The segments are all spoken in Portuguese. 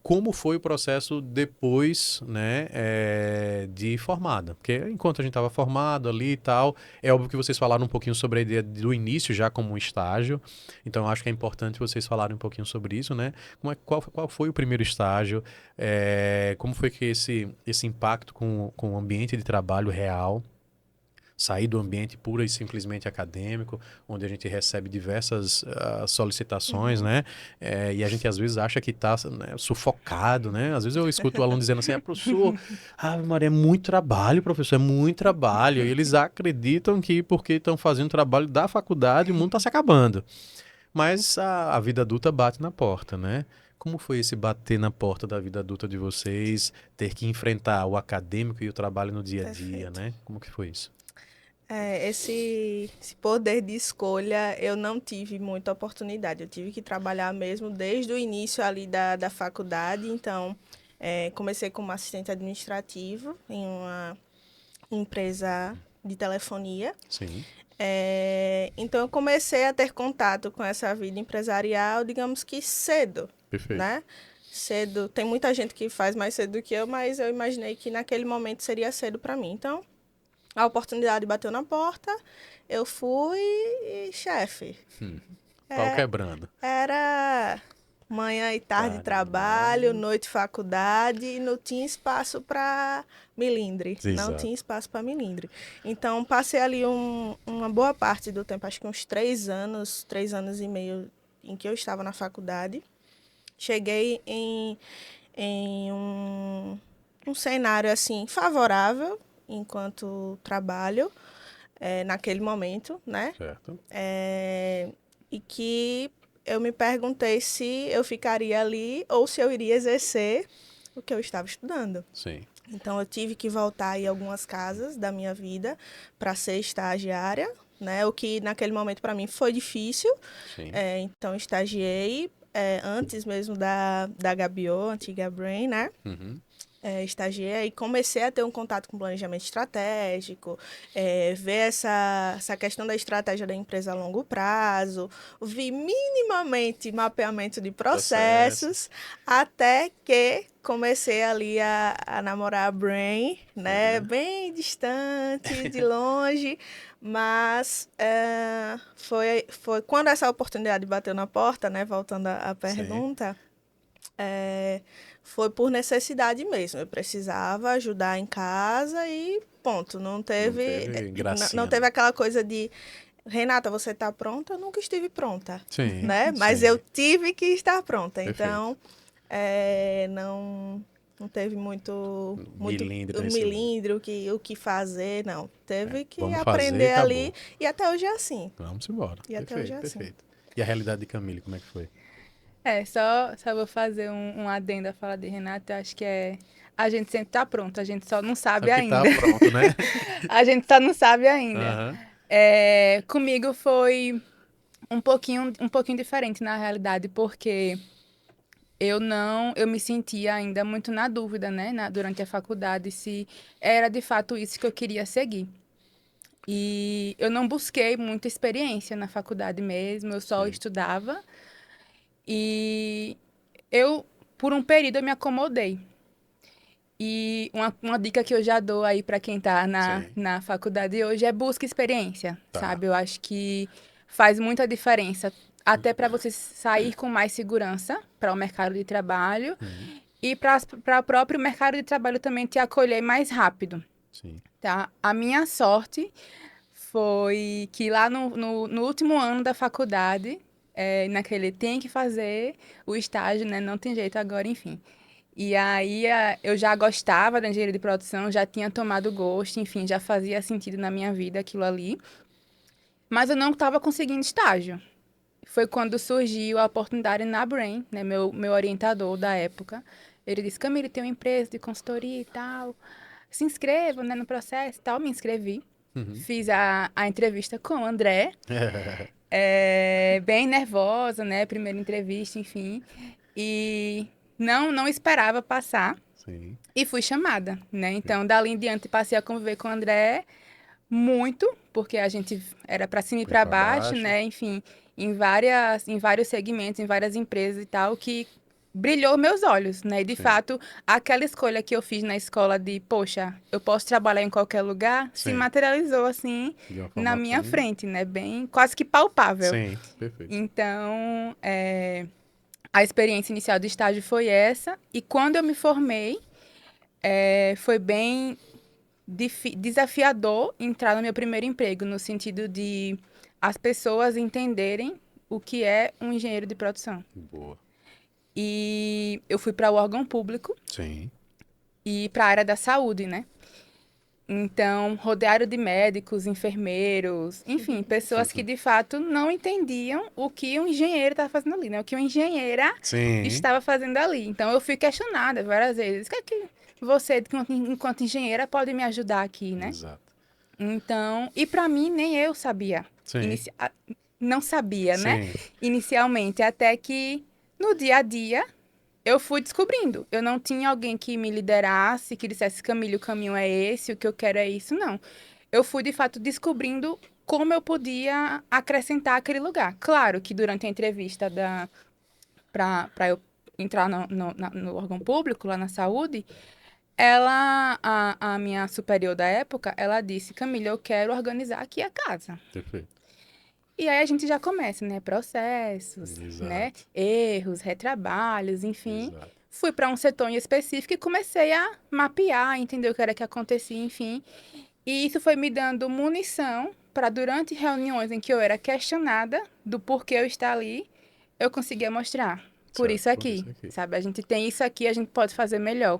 como foi o processo depois, né, de formada. Porque enquanto a gente estava formado ali e tal, é óbvio que vocês falaram um pouquinho sobre a ideia do início já como um estágio, então acho que é importante vocês falarem um pouquinho sobre isso, né? Qual foi o primeiro estágio? Como foi que esse impacto com o ambiente de trabalho real, sair do ambiente pura e simplesmente acadêmico, onde a gente recebe diversas solicitações, Uhum. né? E a gente às vezes acha que está, né, sufocado, né? Às vezes eu escuto o aluno dizendo assim, professor, Maria, é muito trabalho, professor, é muito trabalho. E eles acreditam que porque estão fazendo trabalho da faculdade, o mundo está se acabando. Mas a vida adulta bate na porta, né? Como foi esse bater na porta da vida adulta de vocês, ter que enfrentar o acadêmico e o trabalho no dia a dia, Perfeito. né? Como que foi isso? Esse poder de escolha eu não tive muita oportunidade. Eu tive que trabalhar mesmo desde o início ali da faculdade. Então, comecei como assistente administrativo em uma empresa de telefonia. Sim, Então, eu comecei a ter contato com essa vida empresarial, digamos que cedo, perfeito. né? Cedo. Tem muita gente que faz mais cedo do que eu, mas eu imaginei que naquele momento seria cedo para mim. Então, a oportunidade bateu na porta, eu fui e, chefe, Pau é, quebrando. era manhã e tarde trabalho, Caramba. noite faculdade, e não tinha espaço para milindre, não tinha Exato. espaço para milindre. Então, passei ali uma boa parte do tempo, acho que uns 3 anos e meio em que eu estava na faculdade. Cheguei em um cenário assim favorável enquanto trabalho naquele momento, né? Certo. E que eu me perguntei se eu ficaria ali ou se eu iria exercer o que eu estava estudando. Sim, Então eu tive que voltar em algumas casas da minha vida para ser estagiária, né? O que naquele momento para mim foi difícil. sim. Então estagiei antes mesmo da Gabiô, antiga Brain, né? Uhum. Estagiei e comecei a ter um contato com planejamento estratégico, ver essa questão da estratégia da empresa a longo prazo, vi minimamente mapeamento de processos, Processos. até que comecei ali a namorar a Brain, né? Uhum. Bem distante, de longe, mas foi quando essa oportunidade bateu na porta, né? Voltando à Sim. pergunta, é, foi por necessidade mesmo. Eu precisava ajudar em casa e ponto. Não teve Não gracinha, teve não. aquela coisa de Renata, você está pronta? Eu nunca estive pronta, Sim, né? Mas eu sim. tive que estar pronta. Perfeito. Então, não teve muito Milímetro nesse mundo. milindre, o que fazer, não. Teve que Vamos fazer e aprender ali acabou. e até hoje é assim. Vamos embora. E até hoje Perfeito, é assim. perfeito. E a realidade de Camille, como é que foi? Só vou fazer um adendo à fala de Renata. Eu acho que a gente sempre tá pronto, a gente só não sabe Sabe que tá ainda. pronto, né? A gente só não sabe ainda. Aham. Comigo foi um pouquinho diferente na realidade, porque eu me sentia ainda muito na dúvida, né, durante a faculdade, se era de fato isso que eu queria seguir. E eu não busquei muita experiência na faculdade mesmo, eu só Sim, estudava e eu, por um período, eu me acomodei. E uma dica que eu já dou aí para quem tá sim. na faculdade hoje é busca experiência, Tá. sabe? Eu acho que faz muita diferença, até para você sair com mais segurança para o mercado de trabalho Uhum. e para o próprio mercado de trabalho também te acolher mais rápido, Sim. tá? A minha sorte foi que lá no último ano da faculdade, naquele tem que fazer o estágio, né? Não tem jeito agora, enfim. E aí eu já gostava da engenharia de produção, já tinha tomado gosto, enfim, já fazia sentido na minha vida aquilo ali. Mas eu não estava conseguindo estágio. Foi quando surgiu a oportunidade na Brain, né, meu orientador da época. Ele disse, Camille, tem uma empresa de consultoria e tal. Se inscreva, né, no processo e tal. Me inscrevi. Uhum. Fiz a entrevista com o André. Bem nervosa, né? Primeira entrevista, enfim. E não esperava passar. Sim. E fui chamada, né? Então, dali em diante, passei a conviver com o André muito, porque a gente era para cima e Foi para pra baixo, baixo. né? Enfim, em vários segmentos, em várias empresas e tal, que brilhou meus olhos, né? E de Sim. fato, aquela escolha que eu fiz na escola de, poxa, eu posso trabalhar em qualquer lugar, se Sim. materializou assim De uma na forma minha bem... frente, né? Bem, quase que palpável. Sim, perfeito. Então, a experiência inicial do estágio foi essa. E quando eu me formei, foi bem desafiador entrar no meu primeiro emprego, no sentido de as pessoas entenderem o que é um engenheiro de produção. Boa. E eu fui para o órgão público Sim. e para a área da saúde, né? Então, rodeado de médicos, enfermeiros, enfim, pessoas que de fato não entendiam o que um engenheiro estava fazendo ali, né? O que uma engenheira Sim. estava fazendo ali. Então, eu fui questionada várias vezes. O que é que você, enquanto engenheira, pode me ajudar aqui, né? Exato. Então, e para mim, nem eu sabia. Sim. Não sabia, né? Sim. Inicialmente, até que no dia a dia eu fui descobrindo. Eu não tinha alguém que me liderasse, que dissesse, Camille, o caminho é esse, o que eu quero é isso, não. Eu fui, de fato, descobrindo como eu podia acrescentar aquele lugar. Claro que durante a entrevista para eu entrar no órgão público, lá na saúde, a minha superior da época, ela disse, Camille, eu quero organizar aqui a casa. Perfeito. E aí a gente já começa, né? Processos, né? Exato. Erros, retrabalhos, enfim. Exato. Fui para um setor em específico e comecei a mapear, entender o que era que acontecia, enfim. E isso foi me dando munição para, durante reuniões em que eu era questionada do porquê eu estar ali, eu conseguia mostrar. Por Certo. isso Por aqui, isso aqui. sabe? A gente tem isso aqui, a gente pode fazer melhor.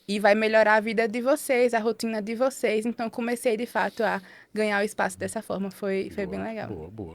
E vai melhorar a vida de vocês, a rotina de vocês. Então, comecei, de fato, a ganhar o espaço dessa forma. Foi bem Boa, legal. boa, boa.